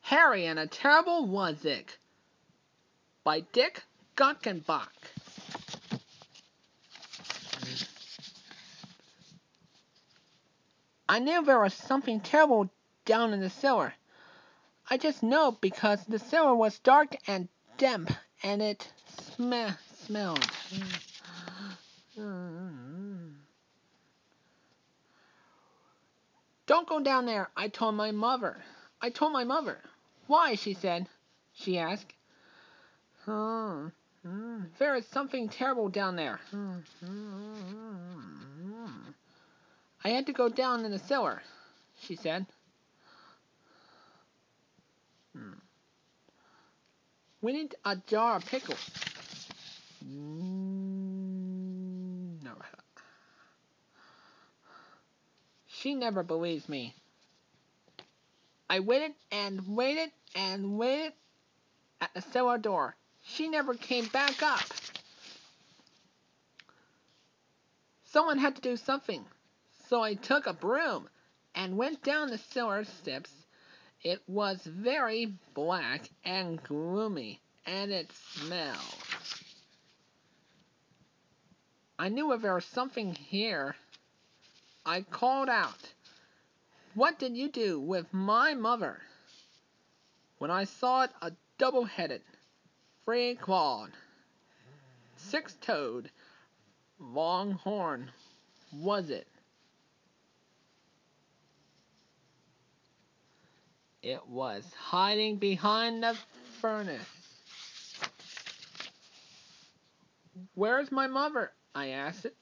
Harry and a Terrible Whatzit by Gackenbach. I knew there was something terrible down in the cellar. I just know because the cellar was dark and damp, and it smelled. Don't go down there, I told my mother. Why, she said. She asked. There is something terrible down there. I had to go down in the cellar, she said. We need a jar of pickles. No. She never believes me. I waited and waited and waited at the cellar door. She never came back up. Someone had to do something. So I took a broom and went down the cellar steps. It was very black and gloomy, and it smelled. I knew there was something here. I called out, "What did you do with my mother?" When I saw it, a double-headed, three-clawed, six-toed, longhorn Whatzit. It was hiding behind the furnace. "Where's my mother?" I asked it.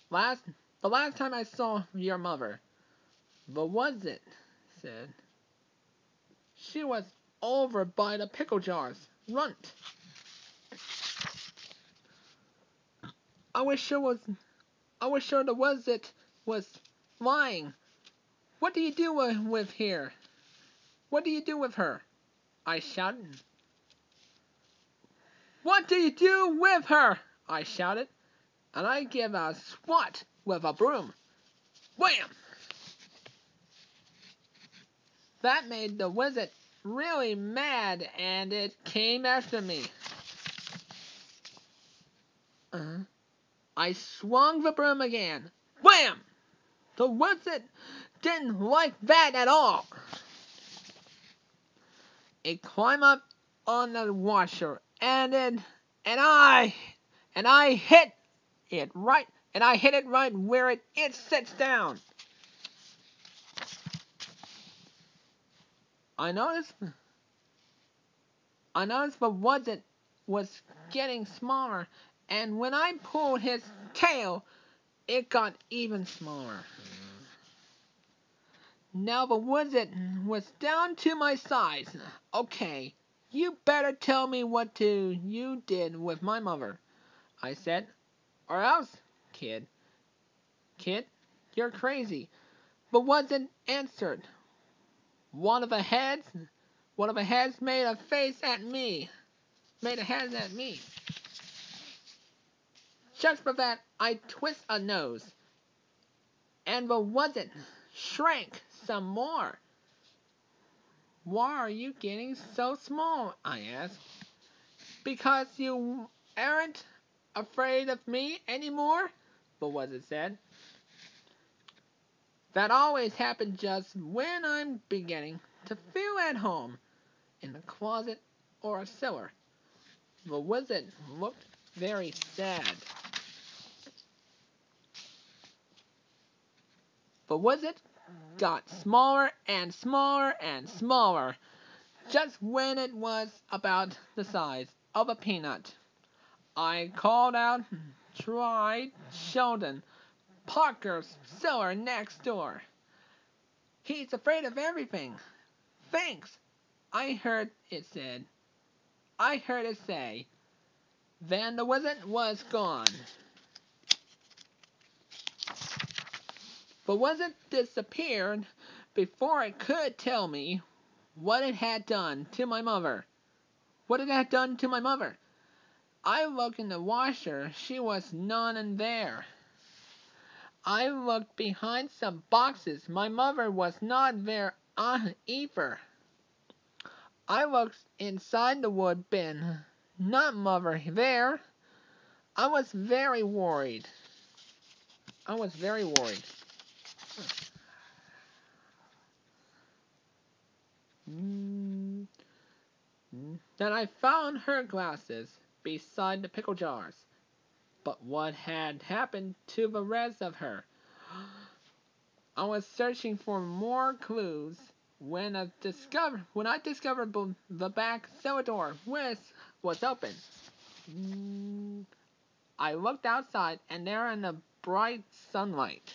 The last time I saw your mother, the Whatzit said. She was over by the pickle jars. Runt. I was sure the Whatzit was lying. What do you do with here? What do you do with her? I shouted. What do you do with her? I shouted, and I gave a swat with a broom. Wham! That made the Whatzit really mad, and it came after me. I swung the broom again. Wham! The Whatzit didn't like that at all. It climbed up on the washer, and I hit it right where it sits down. I noticed the Whatzit was getting smaller, and when I pulled his tail, it got even smaller. Now the Whatzit was down to my size. Okay, you better tell me what you did with my mother, I said. Or else, kid, you're crazy. The Whatzit answered. One of the heads made a face at me. Made a hand at me. Just for that, I twist a nose. And the Whatzit shrank some more. Why are you getting so small? I asked. Because you aren't afraid of me anymore? The Whatzit said. That always happens just when I'm beginning to feel at home in a closet or a cellar. The Whatzit looked very sad. The Whatzit got smaller and smaller and smaller, just when it was about the size of a peanut. I called out, tried Sheldon, Parker's cellar next door. He's afraid of everything. Thanks, I heard it say. Then the Whatzit was gone. The Whatzit disappeared before it could tell me what it had done to my mother. I looked in the washer. She was none in there. I looked behind some boxes. My mother was not there either. I looked inside the wood bin. Not Mother there. I was very worried. I was very worried. Mm. Then I found her glasses beside the pickle jars. But what had happened to the rest of her? I was searching for more clues when I discovered the back cellar door was open. Mm, I looked outside, and there in the bright sunlight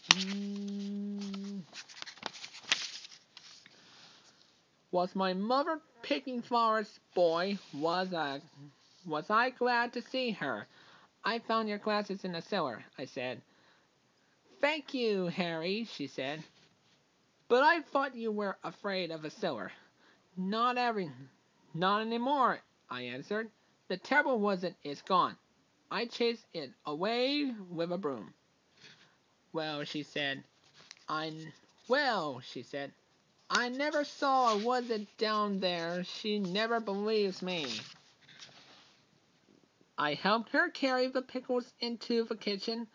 mm, was my mother picking flowers. Boy, was I glad to see her. I found your glasses in the cellar, I said. Thank you, Harry, she said. But I thought you were afraid of a cellar. Not every, not anymore, I answered. The terrible wasn't, it's gone. I chased it away with a broom. Well, she said, I, she said, I never saw a Whatzit down there. She never believes me. I helped her carry the pickles into the kitchen,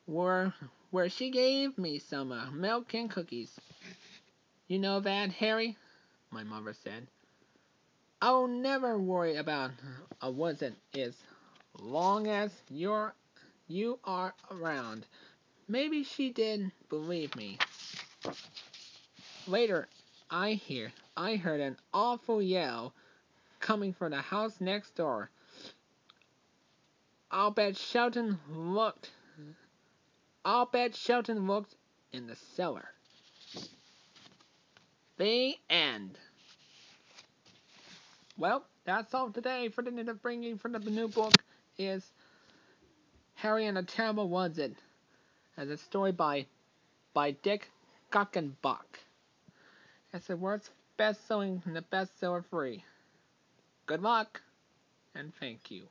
where, where she gave me some milk and cookies. You know that, Harry? My mother said. I'll never worry about a Whatzit as long as you are around. Maybe she did believe me. Later, I heard an awful yell coming from the house next door. I'll bet Shelton looked. I'll bet Shelton looked in the cellar. The end. Well, that's all today for the native bringing for the new book is Harry and the Terrible Whatzit, as a story by Dick Gackenbach. It's the world's best selling and the bestseller free. Good luck and thank you.